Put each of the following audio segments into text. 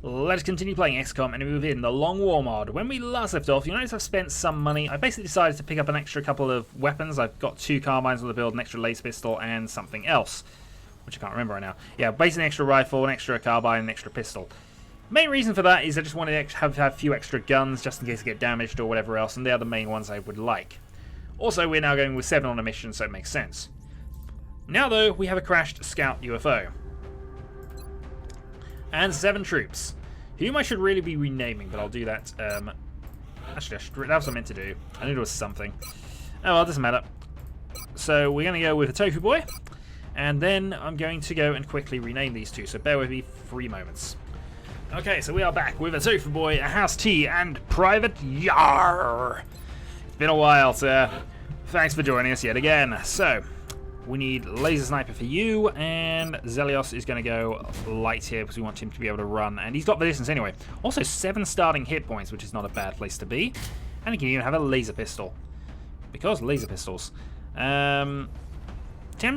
Let's continue playing XCOM and move in the Long War mod. When we last left off, you notice I've spent some money. I basically decided to pick up an extra couple of weapons. I've got 2 carbines on the build, an extra laser pistol, and something else, which I can't remember right now. Yeah, basically an extra rifle, an extra carbine, an extra pistol. Main reason for that is I just wanted to have a few extra guns just in case I get damaged or whatever else, and they are the main ones I would like. Also, we're now going with 7 on a mission, so it makes sense. Now though, we have a crashed scout UFO. And 7 troops, whom I should really be renaming, but I'll do that. Actually, that was what I meant to do. I knew there was something. Oh well, it doesn't matter. So we're going to go with a Tofu Boy, and then I'm going to go and quickly rename these 2, so bear with me 3 moments. Okay, so we are back with a Tofu Boy, a House T, and Private Yar. It's been a while, sir. Thanks for joining us yet again. So, we need Laser Sniper for you, and Zelios is going to go light here because we want him to be able to run, and he's got the distance anyway. Also 7 starting hit points, which is not a bad place to be, and he can even have a laser pistol because laser pistols. Tempted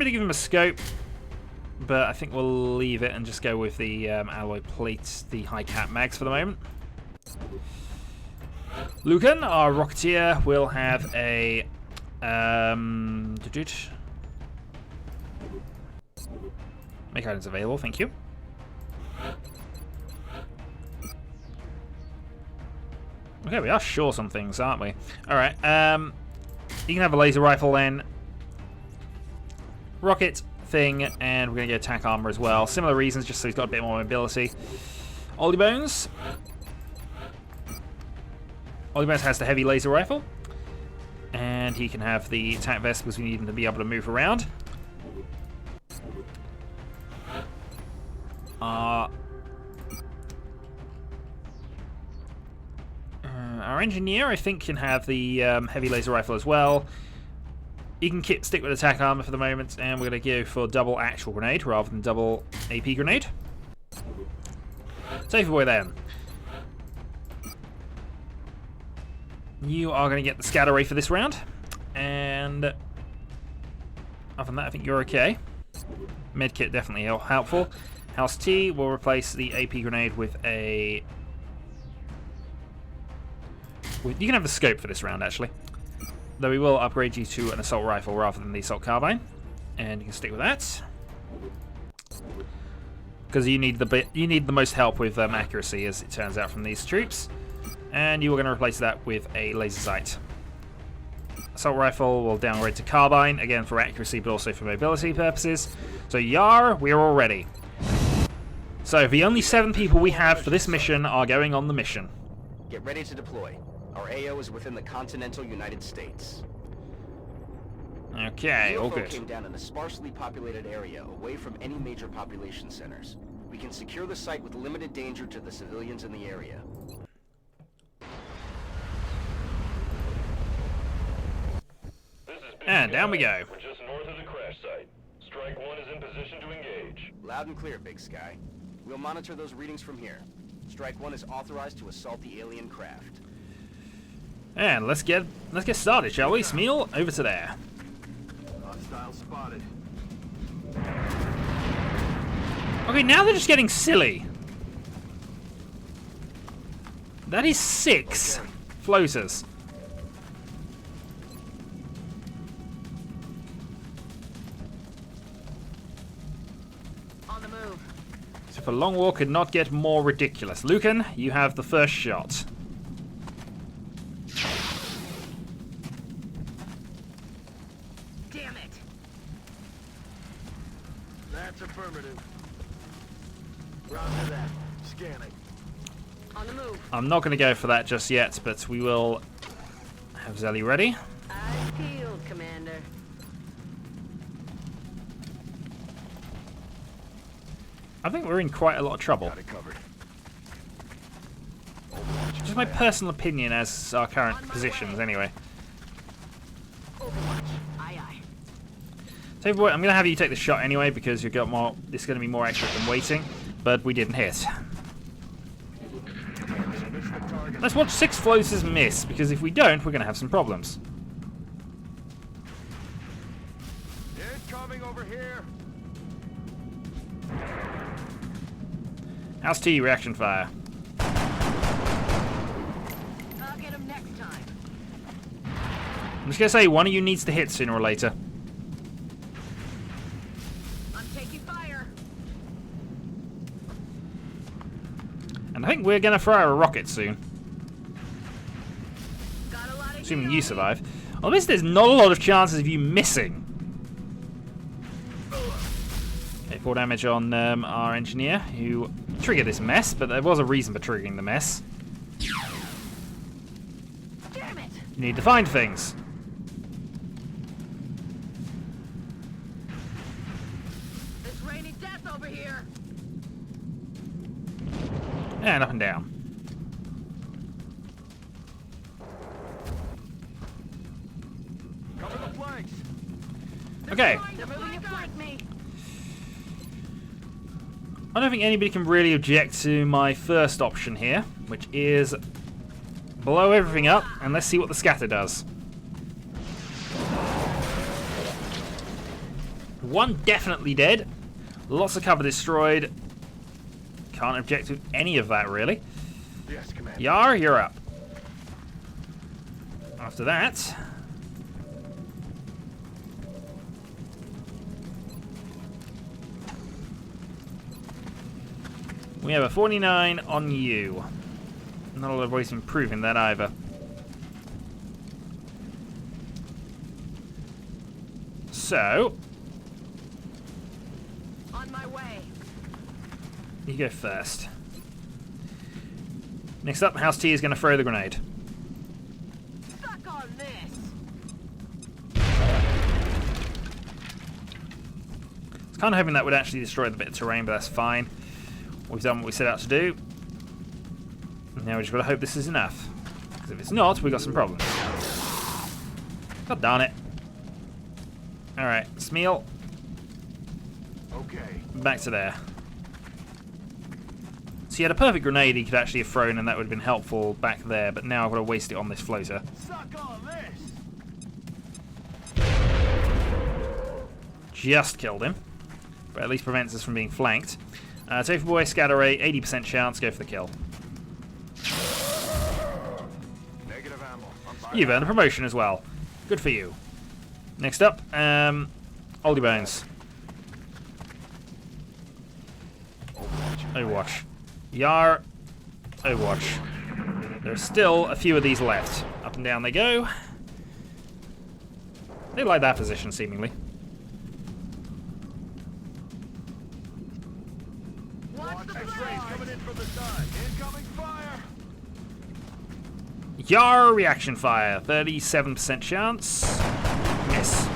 to give him a scope, but I think we'll leave it and just go with the alloy plates, the high cap mags for the moment. Lucan, our Rocketeer, will have a make items available, thank you. Okay, we are short on things, aren't we? Alright, you can have a laser rifle then. Rocket thing, and we're going to get attack armor as well. Similar reasons, just so he's got a bit more mobility. Oldie Bones. Oldie Bones has the heavy laser rifle. And he can have the attack vest because we need him to be able to move around. Our engineer, I think, can have the heavy laser rifle as well. He can stick with attack armor for the moment, and we're going to go for double actual grenade rather than double AP grenade. Safe away then. You are going to get the scatter ray for this round, and other than that, I think you're okay. Medkit definitely helpful. House T will replace the AP grenade with a... You can have the scope for this round, actually. Though we will upgrade you to an assault rifle rather than the assault carbine, and you can stick with that because you need the most help with accuracy, as it turns out, from these troops. And you are going to replace that with a laser sight. Assault rifle will downgrade to carbine, again for accuracy but also for mobility purposes. So Yar, we're all ready. So the only 7 people we have for this mission are going on the mission. Get ready to deploy. Our AO is within the continental United States. Okay, all good. The UFO came down in a sparsely populated area away from any major population centers. We can secure the site with limited danger to the civilians in the area. And down we go. We're just north of the crash site. Strike 1 is in position to engage. Loud and clear, Big Sky. We'll monitor those readings from here. Strike 1 is authorized to assault the alien craft. And let's get started, shall we? Smeel, over to there. Hostile spotted. Okay, now they're just getting silly. That is 6 floaters. On the move. So for Long War could not get more ridiculous. Lucan, you have the first shot. Damn it. That's affirmative. Roger that. Scanning. On the move. I'm not going to go for that just yet, but we will have Zelly ready. Eyes peeled, Commander. I think we're in quite a lot of trouble. Got it covered. Just my personal opinion as our current positions, anyway. Overwatch. Aye, aye. So, boy, I'm going to have you take the shot anyway because you've got more. It's going to be more accurate than waiting, but we didn't hit. Let's watch 6 floaters miss, because if we don't, we're going to have some problems. Incoming over here. How's T reaction fire? I'll get him next time. I'm just gonna say one of you needs to hit sooner or later. I'm taking fire. And I think we're gonna fire a rocket soon. Got a lot of Assuming heat you on me. survive. At least there's not a lot of chances of you missing. Okay, 4 damage on our engineer, who triggered this mess, but there was a reason for triggering the mess. Damn it! You need to find things. It's raining death over here. And up and down. Cover the flanks. Okay. They're moving to flank me. I don't think anybody can really object to my first option here, which is blow everything up and let's see what the scatter does. One definitely dead. Lots of cover destroyed. Can't object to any of that, really. Yes, Commander. Yar, you're up. After that... we have a 49 on you. Not a lot of ways of improving that either. So, On my way. you go first. Next up, House T is going to throw the grenade. Suck on this. I was kind of hoping that would actually destroy the bit of terrain, but that's fine. We've done what we set out to do. Now we just got to hope this is enough. Because if it's not, we've got some problems. God darn it. Alright, Smeal, Okay. back to there. So he had a perfect grenade he could actually have thrown, and that would have been helpful back there, but now I've got to waste it on this floater. Suck on this. Just killed him. But at least prevents us from being flanked. Tofu Boy, Scatter Ray, 80% chance, go for the kill. Negative ammo. I'm fired. You've earned a promotion as well. Good for you. Next up, Oldie Bones. Overwatch. Yar. Overwatch. There's still a few of these left. Up and down they go. They like that position, seemingly. Watch the X-rays flames. coming in from the side. Incoming fire. Yar reaction fire. 37% chance. Miss.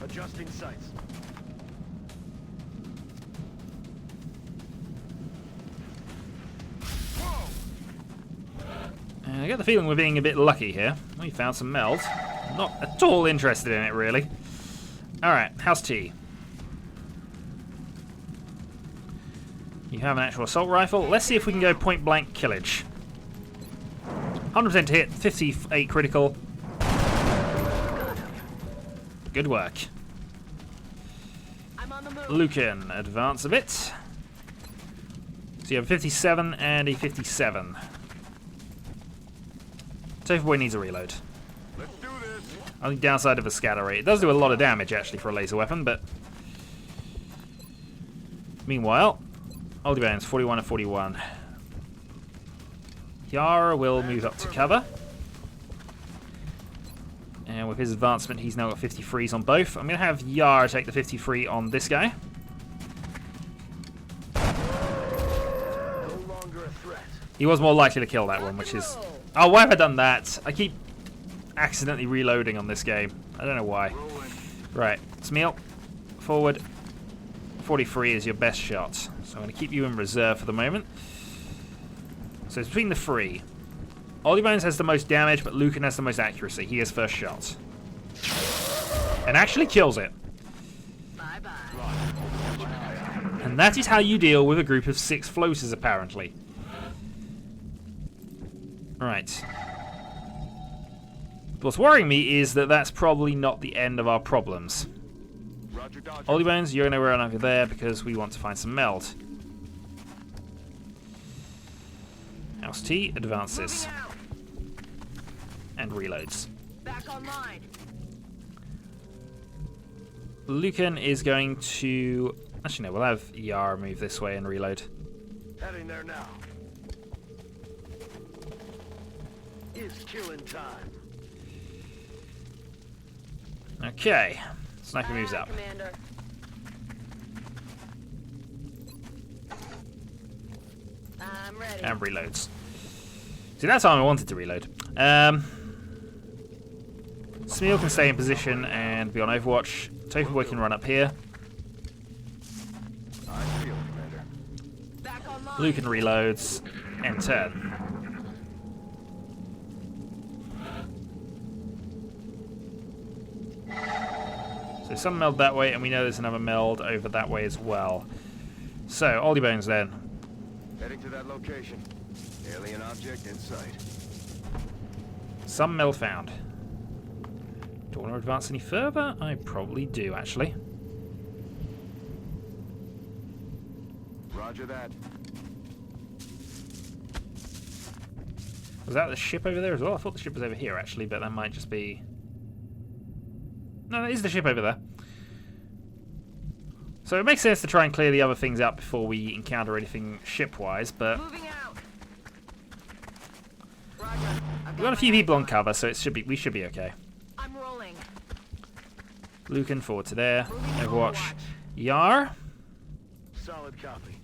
Adjusting sights. Whoa. I get the feeling we're being a bit lucky here. We found some meld. Not at all interested in it, really. Alright, House T. You have an actual assault rifle. Let's see if we can go point blank killage. 100% to hit, 58 critical. Good work. I'm on the move. Lucan, advance a bit. So you have a 57 and a 57. Tofu Boy needs a reload. Let's do this. On the downside of a scatter rate. It does do a lot of damage, actually, for a laser weapon, but... meanwhile, Oldie Bones, 41 and 41. Yara will move up to cover. And with his advancement, he's now got 53s on both. I'm going to have Yara take the 53 on this guy. No longer a threat. He was more likely to kill that one, which is... oh, why have I done that? I keep accidentally reloading on this game. I don't know why. Rolling. Right, Smeal, forward. 43 is your best shot. So I'm going to keep you in reserve for the moment. So it's between the three. Oldie Bones has the most damage, but Lucan has the most accuracy. He has first shot. And actually kills it. Bye-bye. And that is how you deal with a group of 6 floaters, apparently. Right. What's worrying me is that that's probably not the end of our problems. Roger, Dodger. Oldie Bones, you're nowhere over there because we want to find some meld. Mouse T advances Moving out. and reloads. Back online. Lucan is going to... Actually, no, we'll have Yar move this way and reload. Heading there now. It's killing time. Okay. Sniper moves Aye, up. Commander. I'm ready. And reloads. See, that time I wanted to reload. Smeel can stay in position and be on Overwatch. Tofu Boy can run up here. I feel it, Commander. Back online. Lucan reloads and turn. So some meld that way, and we know there's another meld over that way as well. So, Oldie Bones then. Heading to that location. Alien object in sight. Some meld found. Do I want to advance any further? I probably do, actually. Roger that. Was that the ship over there as well? I thought the ship was over here, actually, but that might just be... No, that is the ship over there. So it makes sense to try and clear the other things out before we encounter anything ship-wise, but... Moving out. Roger. I've We've got a few people on cover, so we should be okay. I'm rolling. Lucan forward to there. Moving to Overwatch. Yar. Solid copy.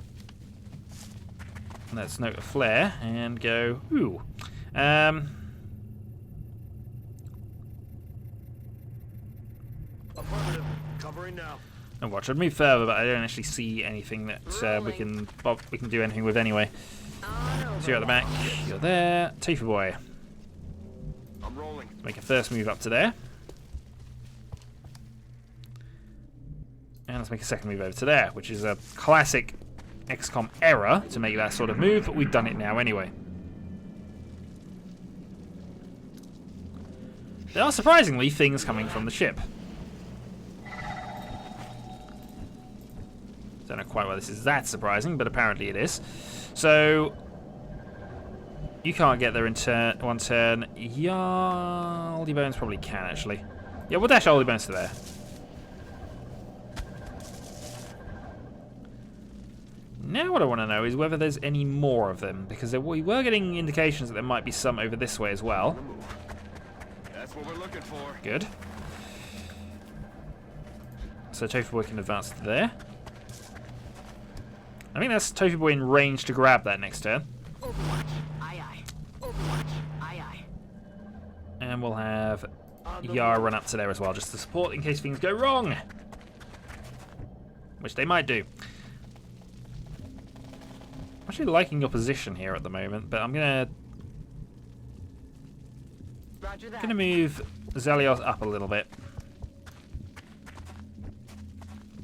Let's note a flare and go... Ooh. Affirmative. Covering now. And watch. I'd move further, but I don't actually see anything that we can do anything with anyway. On So you're at the back. You're there. Tofu Boy. I'm rolling. Make a first move up to there. And let's make a second move over to there, which is a classic XCOM error to make that sort of move, but we've done it now anyway. There are surprisingly things coming from the ship. Don't know quite why this is that surprising, but apparently it is. So, you can't get there in one turn. Yeah, Oldie Bones probably can, actually. Yeah, we'll dash Oldie Bones to there. Now what I want to know is whether there's any more of them, because we were getting indications that there might be some over this way as well. That's what we're looking for. Good. So Tofu Boy can advance to there. I think that's Tofu Boy in range to grab that next turn. Overwatch. Aye, aye. Overwatch. Aye, aye. And we'll have Yar run up to there as well, just to support in case things go wrong. Which they might do. I'm actually liking your position here at the moment, but I'm Roger that. gonna move Zelios up a little bit.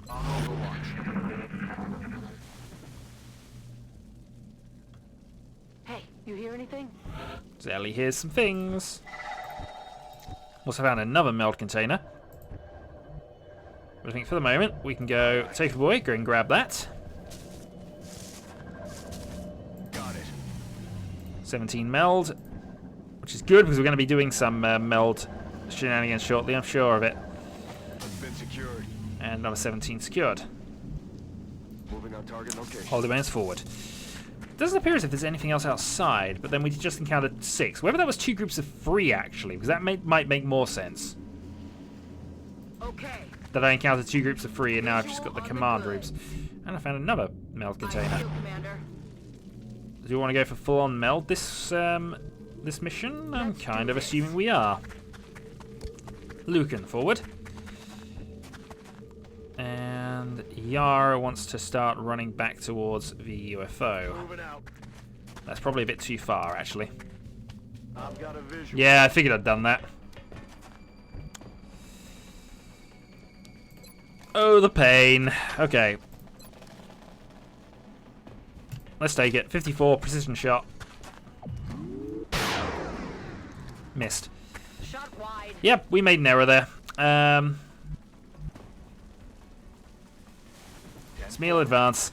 On Overwatch. Hey, you hear anything? Zelly here's some things. Also found another meld container. But I think for the moment we can go Tofu Boy, go and grab that. Got it. 17 meld, which is good because we're going to be doing some meld shenanigans shortly, I'm sure of it. It's been secured. And another 17 secured. Moving on target location. Oldie Bones forward. Doesn't appear as if there's anything else outside, but then we just encountered 6. Whether that was 2 groups of 3 actually, because that might make more sense. Okay. That I encountered 2 groups of 3 and now I've just got the command groups. And I found another meld container. Aye, Commander. Do you want to go for full-on meld this mission? I'm kind of assuming we are. Lucan forward. And Yara wants to start running back towards the UFO. Moving out. That's probably a bit too far, actually. I've got a visual. Yeah, I figured I'd done that. Oh, the pain. Okay. Let's take it. 54, precision shot. Missed. Shot wide. Yep, we made an error there. Smeal advance.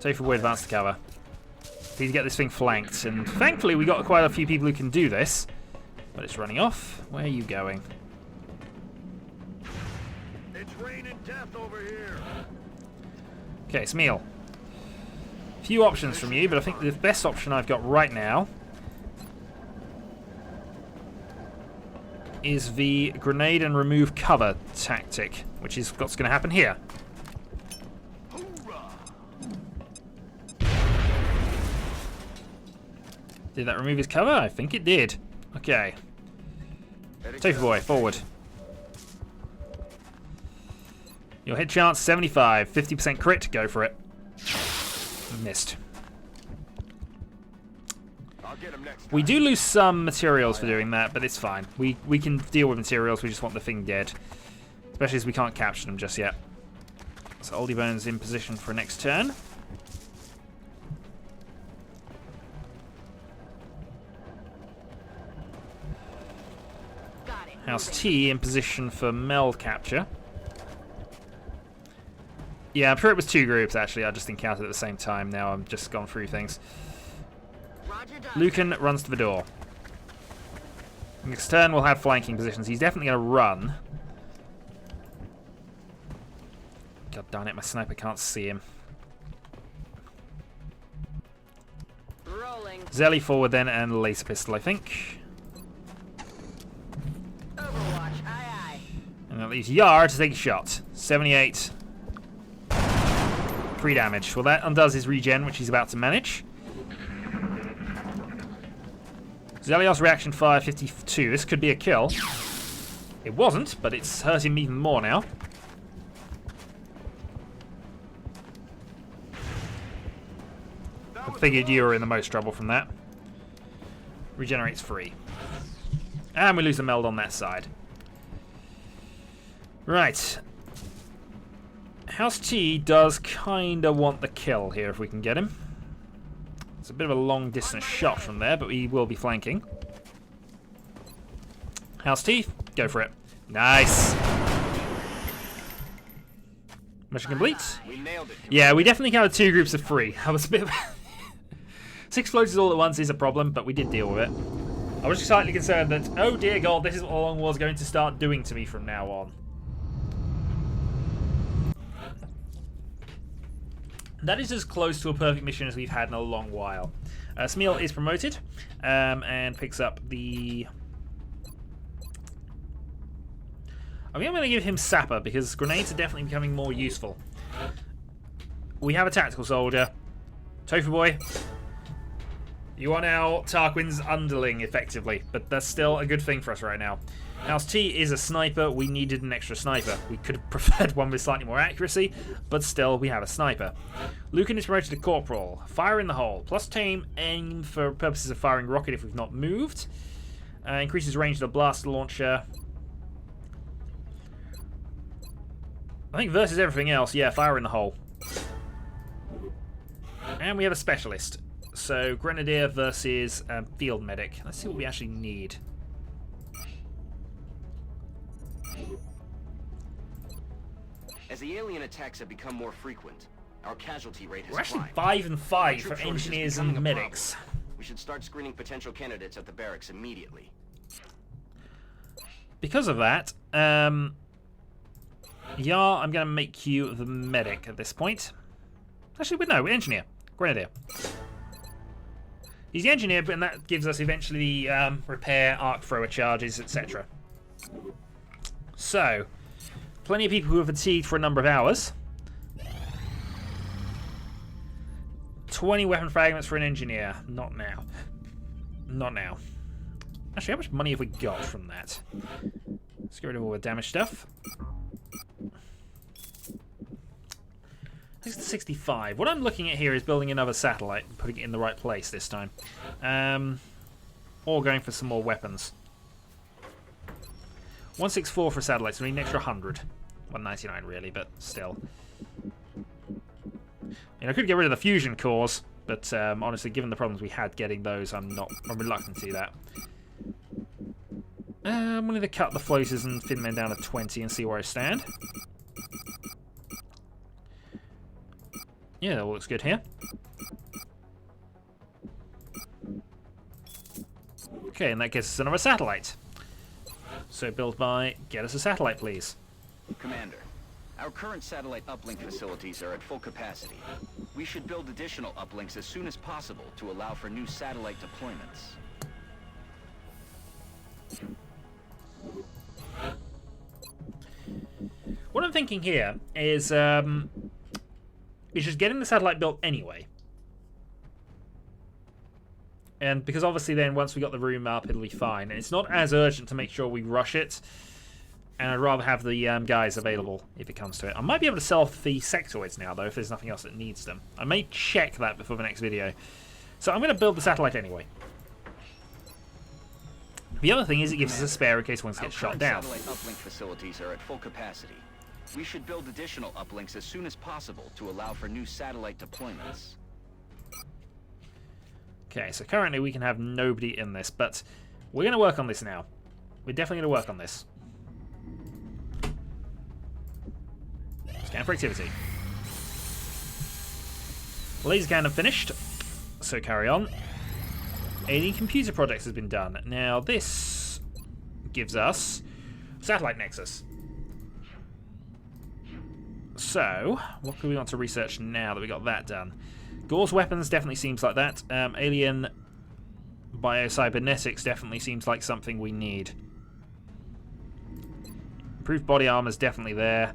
Tofu Boy, advance to cover. Need to get this thing flanked, and thankfully we got quite a few people who can do this. But it's running off. Where are you going? It's raining death over here. Okay, Smeel. Few options from you, but I think the best option I've got right now is the grenade and remove cover tactic, which is what's going to happen here. Did that remove his cover? I think it did. Okay. Tofu Boy, forward. Your hit chance 75, 50% crit. Go for it. Missed. I'll get him next We time. do lose some materials for doing that, but it's fine. We can deal with materials. We just want the thing dead, especially as we can't capture them just yet. So Oldie Bones in position for next turn. Got it. House T in position for meld capture. Yeah, I'm sure it was 2 groups, actually. I just encountered at the same time. Now I'm just gone through things. Roger that. Lucan runs to the door. Next turn we'll have flanking positions. He's definitely going to run. God darn it, my sniper can't see him. Rolling. Zelly forward then, and laser pistol, I think. Overwatch. Aye, aye. And that leaves Yar to take a shot. 78. 3 damage. Well, that undoes his regen, which he's about to manage. Zelios reaction fire 52. This could be a kill. It wasn't, but it's hurt him even more now. I figured you were in the most trouble from that. Regenerates free. And we lose the meld on that side. Right. House T does kind of want the kill here if we can get him. It's a bit of a long distance shot from there, but we will be flanking. House T, go for it. Nice. Mission complete. We nailed it. Yeah, we definitely counted 2 groups of 3. I was a bit of 6 floaters all at once is a problem, but we did deal with it. I was slightly concerned that, oh dear God, this is what the Long War's going to start doing to me from now on. That is as close to a perfect mission as we've had in a long while. Smeel is promoted and picks up the... I think I'm going to give him Sapper because grenades are definitely becoming more useful. We have a tactical soldier. Tofu Boy. You are now Tarquin's underling, effectively, but that's still a good thing for us right now. House T is a sniper. We needed an extra sniper. We could have preferred one with slightly more accuracy, but still, we have a sniper. Lucan is promoted to Corporal. Fire in the hole. Plus tame aim for purposes of firing rocket if we've not moved. Increases range of the blaster launcher. I think versus everything else, yeah, fire in the hole. And we have a specialist. So, Grenadier versus Field Medic. Let's see what we actually need. As the alien attacks have become more frequent, our casualty rate has We're actually climbed. 5 and 5 Troop for shortage is engineers becoming and a medics. problem. We should start screening potential candidates at the barracks immediately. Because of that, yeah, I'm going to make you the medic at this point. Actually, no, we're engineer. Grenadier. He's the engineer, but that gives us eventually repair, arc thrower charges, etc. So, plenty of people who are fatigued for a number of hours. 20 weapon fragments for an engineer. Not now. Not now. Actually, how much money have we got from that? Let's get rid of all the damage stuff. 65. What I'm looking at here is building another satellite and putting it in the right place this time. Or going for some more weapons. 164 for satellites, we need an extra 100. 199 really, but still. I could get rid of the fusion cores, but honestly, given the problems we had getting those, I'm reluctant to do that. I'm going to cut the floaters and thin men down to 20 and see where I stand. Yeah, that all looks good here. Okay, and that gets us another satellite. So build by, get us a satellite, please. Commander, our current satellite uplink facilities are at full capacity. We should build additional uplinks as soon as possible to allow for new satellite deployments. What I'm thinking here is just getting the satellite built anyway. And because obviously then once we got the room up, it'll be fine. And it's not as urgent to make sure we rush it. And I'd rather have the guys available if it comes to it. I might be able to sell the sectoids now, though, if there's nothing else that needs them. I may check that before the next video. So I'm going to build the satellite anyway. The other thing is it gives us a spare in case one gets shot down. Our current satellite uplink facilities are at full capacity. We should build additional uplinks as soon as possible to allow for new satellite deployments. Okay, so currently we can have nobody in this, but we're going to work on this now. We're definitely going to work on this. Scan for activity. Laser cannon finished, so carry on. Alien computer projects has been done. Now this gives us satellite nexus. So, what do we want to research now that we got that done? Gore's weapons definitely seems like that. Alien biocybernetics definitely seems like something we need. Improved body armor is definitely there.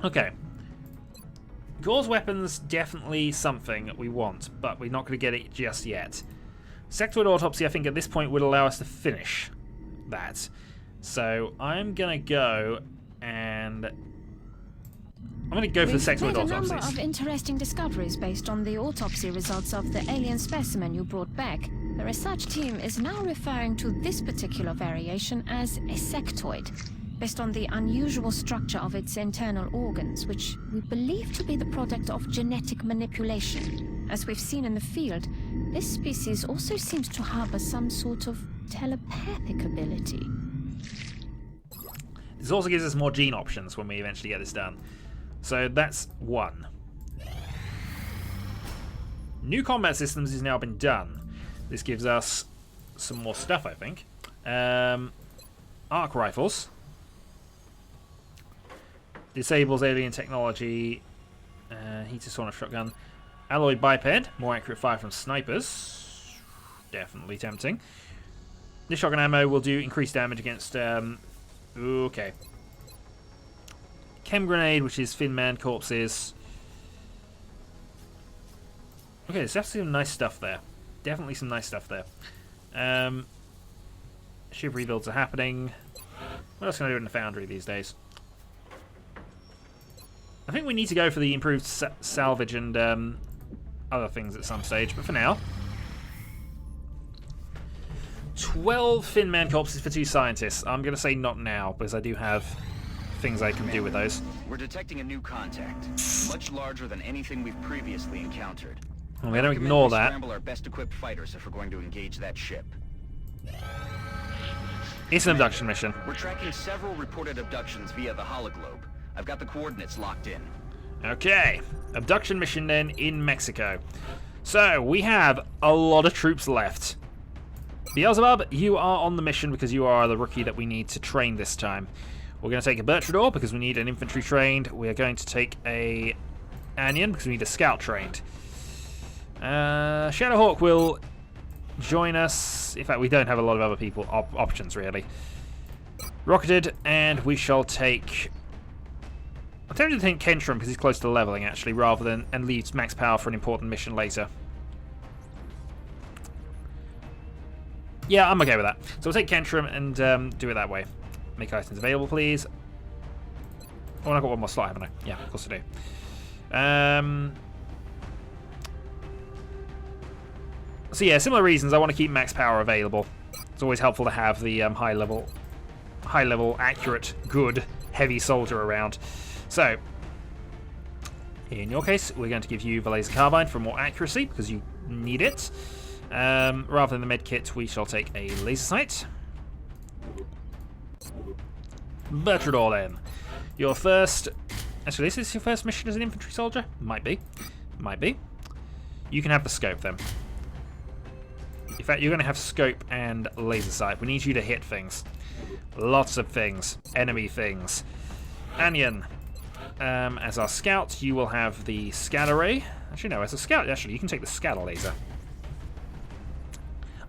Okay. Gore's weapons definitely something we want, but we're not going to get it just yet. Sectoid autopsy, I think at this point would allow us to finish that. So I'm going to go and I'm going to go for the sectoid autopsies. We've made a number of interesting discoveries based on the autopsy results of the alien specimen you brought back. The research team is now referring to this particular variation as a sectoid, based on the unusual structure of its internal organs, which we believe to be the product of genetic manipulation. As we've seen in the field, this species also seems to harbor some sort of telepathic ability. This also gives us more gene options when we eventually get this done. So that's one. New combat systems has now been done. This gives us some more stuff, I think. Arc rifles. Disables alien technology. Heater sauna shotgun. Alloy biped. More accurate fire from snipers. Definitely tempting. This shotgun ammo will do increased damage against... okay. Chem grenade, which is Fin Man corpses. Okay, there's definitely some nice stuff there. Definitely some nice stuff there. Ship rebuilds are happening. What else can I do in the foundry these days? I think we need to go for the improved salvage and other things at some stage, but for now. 12 Fin Man corpses for 2 scientists. I'm going to say not now, because I do have things I can do with those. We're detecting a new contact, much larger than anything we've previously encountered. Well, we don't ignore that. Scramble our best equipped fighters if we're going to engage that ship. It's an abduction mission. We're tracking several reported abductions via the hologlobe. I've got the coordinates locked in. Okay, abduction mission then in Mexico. So we have a lot of troops left. Beelzebub, you are on the mission because you are the rookie that we need to train this time. We're going to take a Bertrador because we need an infantry trained. We are going to take a Anion because we need a scout trained. Shadowhawk will join us. In fact, we don't have a lot of other people options really. Rocketed, and we shall take... I'm tempted to think Kentrum because he's close to leveling actually, rather than and leaves max power for an important mission later. Yeah, I'm okay with that. So we'll take Kentrum and do it that way. Make items available, please. Oh, and I've got one more slot, haven't I? Yeah, of course I do. So yeah, similar reasons. I want to keep max power available. It's always helpful to have the high level, accurate, good, heavy soldier around. So, in your case, we're going to give you the laser carbine for more accuracy because you need it. Rather than the med kit, we shall take a laser sight. Bertrador then. Your first Actually, is this your first mission as an infantry soldier? Might be. Might be. You can have the scope then. In fact, you're going to have scope and laser sight. We need you to hit things. Lots of things. Enemy things. Anion. As our scout, you will have the scatter ray. Actually, no, as a scout, actually, you can take the scatter laser.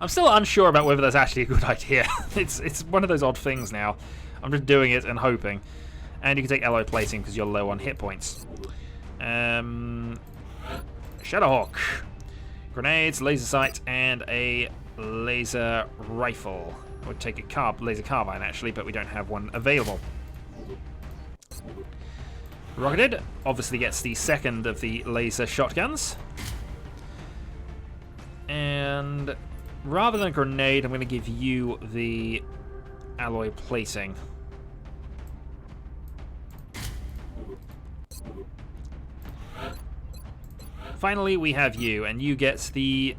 I'm still unsure about whether that's actually a good idea. It's one of those odd things now. I'm just doing it and hoping. And you can take alloy plating because you're low on hit points. Shadowhawk. Grenades, laser sight, and a laser rifle. I would take a laser carbine, actually, but we don't have one available. Rocketed obviously gets the second of the laser shotguns. And rather than a grenade, I'm going to give you the alloy plating. Finally, we have you, and you get the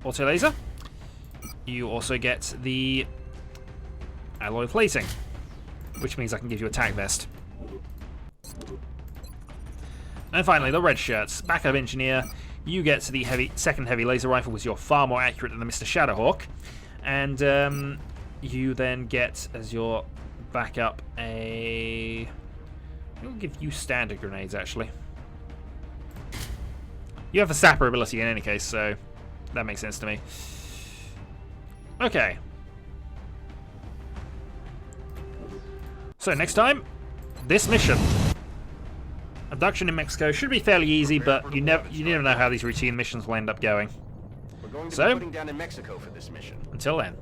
auto laser. You also get the alloy plating, which means I can give you attack vest. And finally, the red shirts. Backup engineer. You get the second heavy laser rifle, because you're far more accurate than the Mr. Shadowhawk. And you then get, as your backup, a... We'll give you standard grenades, actually. You have a sapper ability in any case, so that makes sense to me. Okay. So next time, this mission. Abduction in Mexico should be fairly easy, but you never know how these routine missions will end up going. We're going to So, be putting down in Mexico for this mission. Until then.